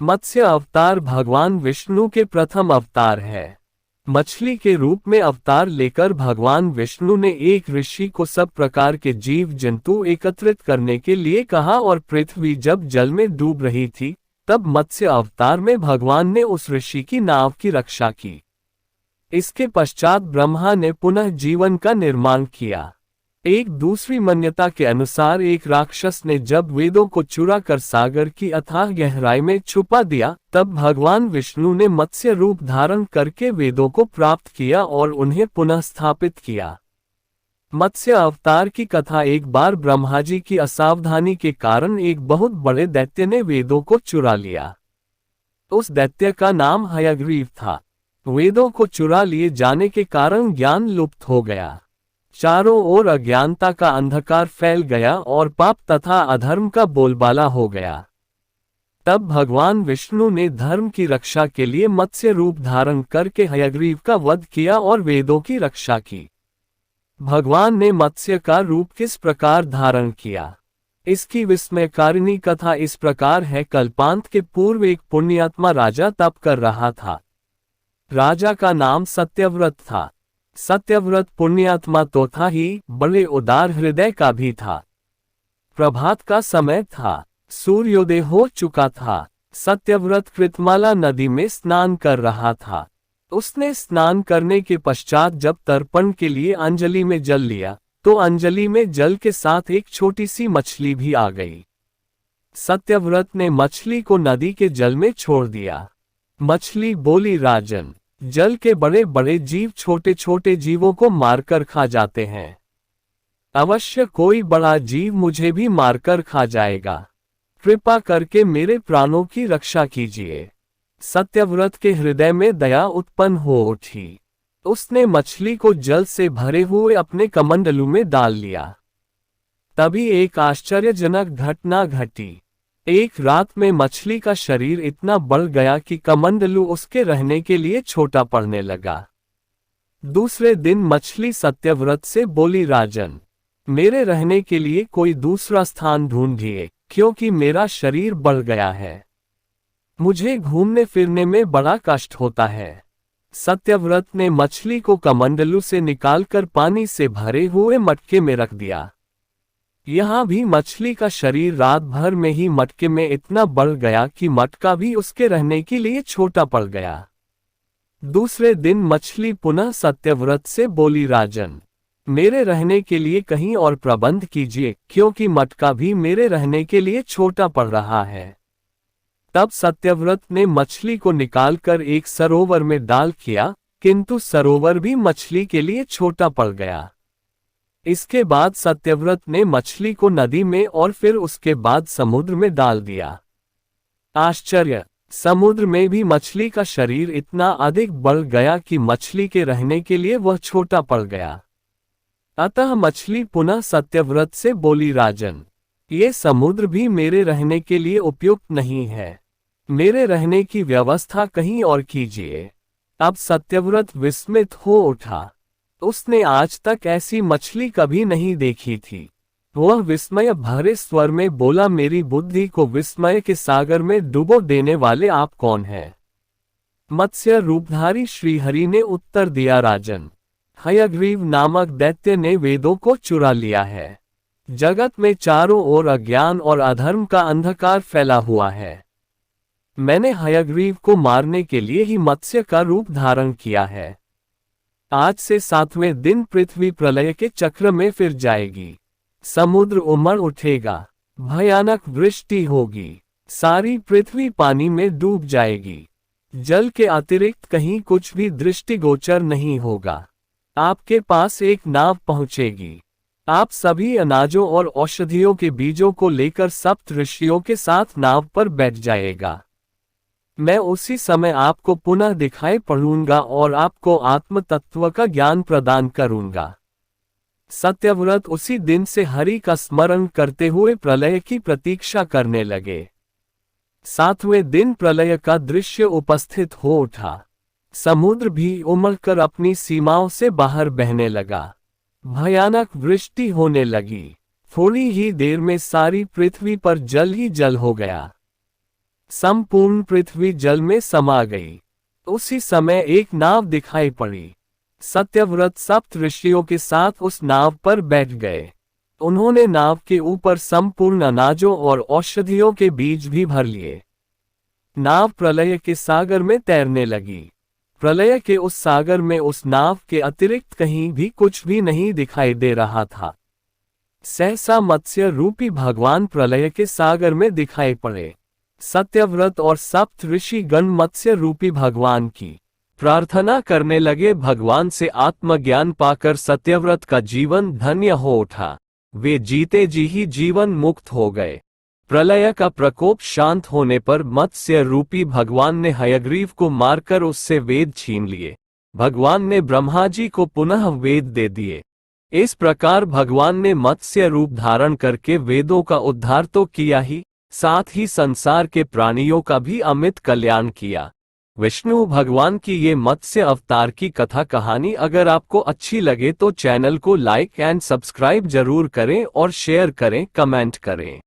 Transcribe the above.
मत्स्य अवतार भगवान विष्णु के प्रथम अवतार है। मछली के रूप में अवतार लेकर भगवान विष्णु ने एक ऋषि को सब प्रकार के जीव जंतु एकत्रित करने के लिए कहा और पृथ्वी जब जल में डूब रही थी तब मत्स्य अवतार में भगवान ने उस ऋषि की नाव की रक्षा की। इसके पश्चात ब्रह्मा ने पुनः जीवन का निर्माण किया। एक दूसरी मान्यता के अनुसार एक राक्षस ने जब वेदों को चुरा कर सागर की अथाह गहराई में छुपा दिया तब भगवान विष्णु ने मत्स्य रूप धारण करके वेदों को प्राप्त किया और उन्हें पुनः स्थापित किया। मत्स्य अवतार की कथा एक बार ब्रह्मा जी की असावधानी के कारण एक बहुत बड़े दैत्य ने वेदों को चुरा लिया। उस दैत्य का नाम हयग्रीव था। वेदों को चुरा लिए जाने के कारण ज्ञान लुप्त हो गया। चारों ओर अज्ञानता का अंधकार फैल गया और पाप तथा अधर्म का बोलबाला हो गया। तब भगवान विष्णु ने धर्म की रक्षा के लिए मत्स्य रूप धारण करके हयग्रीव का वध किया और वेदों की रक्षा की। भगवान ने मत्स्य का रूप किस प्रकार धारण किया, इसकी विस्मयकारिणी कथा इस प्रकार है। कल्पांत के पूर्व एक पुण्यात्मा राजा तप कर रहा था। राजा का नाम सत्यव्रत था। सत्यव्रत पुण्यात्मा तो था ही, बड़े उदार हृदय का भी था। प्रभात का समय था, सूर्योदय हो चुका था। सत्यव्रत कृतमाला नदी में स्नान कर रहा था। उसने स्नान करने के पश्चात जब तर्पण के लिए अंजलि में जल लिया तो अंजलि में जल के साथ एक छोटी सी मछली भी आ गई। सत्यव्रत ने मछली को नदी के जल में छोड़ दिया। मछली बोली, राजन, जल के बड़े बड़े जीव छोटे छोटे जीवों को मारकर खा जाते हैं। अवश्य कोई बड़ा जीव मुझे भी मारकर खा जाएगा। कृपा करके मेरे प्राणों की रक्षा कीजिए। सत्यव्रत के हृदय में दया उत्पन्न हो उठी। उसने मछली को जल से भरे हुए अपने कमंडलू में डाल लिया। तभी एक आश्चर्यजनक घटना घटी। एक रात में मछली का शरीर इतना बढ़ गया कि कमंडलू उसके रहने के लिए छोटा पड़ने लगा। दूसरे दिन मछली सत्यव्रत से बोली, राजन, मेरे रहने के लिए कोई दूसरा स्थान ढूंढिए, क्योंकि मेरा शरीर बढ़ गया है। मुझे घूमने फिरने में बड़ा कष्ट होता है। सत्यव्रत ने मछली को कमंडलू से निकालकर पानी से भरे हुए मटके में रख दिया। यहाँ भी मछली का शरीर रात भर में ही मटके में इतना बढ़ गया कि मटका भी उसके रहने के लिए छोटा पड़ गया। दूसरे दिन मछली पुनः सत्यव्रत से बोली, राजन, मेरे रहने के लिए कहीं और प्रबंध कीजिए, क्योंकि मटका भी मेरे रहने के लिए छोटा पड़ रहा है। तब सत्यव्रत ने मछली को निकालकर एक सरोवर में डाल किया, किंतु सरोवर भी मछली के लिए छोटा पड़ गया। इसके बाद सत्यव्रत ने मछली को नदी में और फिर उसके बाद समुद्र में डाल दिया। आश्चर्य! समुद्र में भी मछली का शरीर इतना अधिक बढ़ गया कि मछली के रहने के लिए वह छोटा पड़ गया। अतः मछली पुनः सत्यव्रत से बोली, राजन, ये समुद्र भी मेरे रहने के लिए उपयुक्त नहीं है। मेरे रहने की व्यवस्था कहीं और कीजिए। अब सत्यव्रत विस्मित हो उठा। उसने आज तक ऐसी मछली कभी नहीं देखी थी। वह विस्मय भरे स्वर में बोला, मेरी बुद्धि को विस्मय के सागर में डुबो देने वाले आप कौन हैं? मत्स्य रूपधारी श्रीहरि ने उत्तर दिया, राजन, हयग्रीव नामक दैत्य ने वेदों को चुरा लिया है। जगत में चारों ओर अज्ञान और अधर्म का अंधकार फैला हुआ है। मैंने हयग्रीव को मारने के लिए ही मत्स्य का रूप धारण किया है। आज से 7वें दिन पृथ्वी प्रलय के चक्र में फिर जाएगी। समुद्र उमड़ उठेगा, भयानक वृष्टि होगी, सारी पृथ्वी पानी में डूब जाएगी। जल के अतिरिक्त कहीं कुछ भी दृष्टिगोचर नहीं होगा। आपके पास एक नाव पहुंचेगी। आप सभी अनाजों और औषधियों के बीजों को लेकर सप्त ऋषियों के साथ नाव पर बैठ जाएगा। मैं उसी समय आपको पुनः दिखाई पड़ूंगा और आपको आत्म तत्व का ज्ञान प्रदान करूंगा। सत्यव्रत उसी दिन से हरि का स्मरण करते हुए प्रलय की प्रतीक्षा करने लगे। 7वें दिन प्रलय का दृश्य उपस्थित हो उठा। समुद्र भी उमड़कर अपनी सीमाओं से बाहर बहने लगा। भयानक वृष्टि होने लगी। थोड़ी ही देर में सारी पृथ्वी पर जल ही जल हो गया। संपूर्ण पृथ्वी जल में समा गई। उसी समय एक नाव दिखाई पड़ी। सत्यव्रत सप्त ऋषियों के साथ उस नाव पर बैठ गए। उन्होंने नाव के ऊपर संपूर्ण अनाजों और औषधियों के बीज भी भर लिए। नाव प्रलय के सागर में तैरने लगी। प्रलय के उस सागर में उस नाव के अतिरिक्त कहीं भी कुछ भी नहीं दिखाई दे रहा था। सहसा मत्स्य रूपी भगवान प्रलय के सागर में दिखाई पड़े। सत्यव्रत और सप्त ऋषि गण मत्स्य रूपी भगवान की प्रार्थना करने लगे। भगवान से आत्मज्ञान पाकर सत्यव्रत का जीवन धन्य हो उठा। वे जीते जी ही जीवन मुक्त हो गए। प्रलय का प्रकोप शांत होने पर मत्स्य रूपी भगवान ने हयग्रीव को मारकर उससे वेद छीन लिए। भगवान ने ब्रह्मा जी को पुनः वेद दे दिए। इस प्रकार भगवान ने मत्स्य रूप धारण करके वेदों का उद्धार तो किया ही, साथ ही संसार के प्राणियों का भी अमित कल्याण किया। विष्णु भगवान की ये मत्स्य अवतार की कथा कहानी अगर आपको अच्छी लगे तो चैनल को लाइक एंड सब्सक्राइब जरूर करें और शेयर करें, कमेंट करें।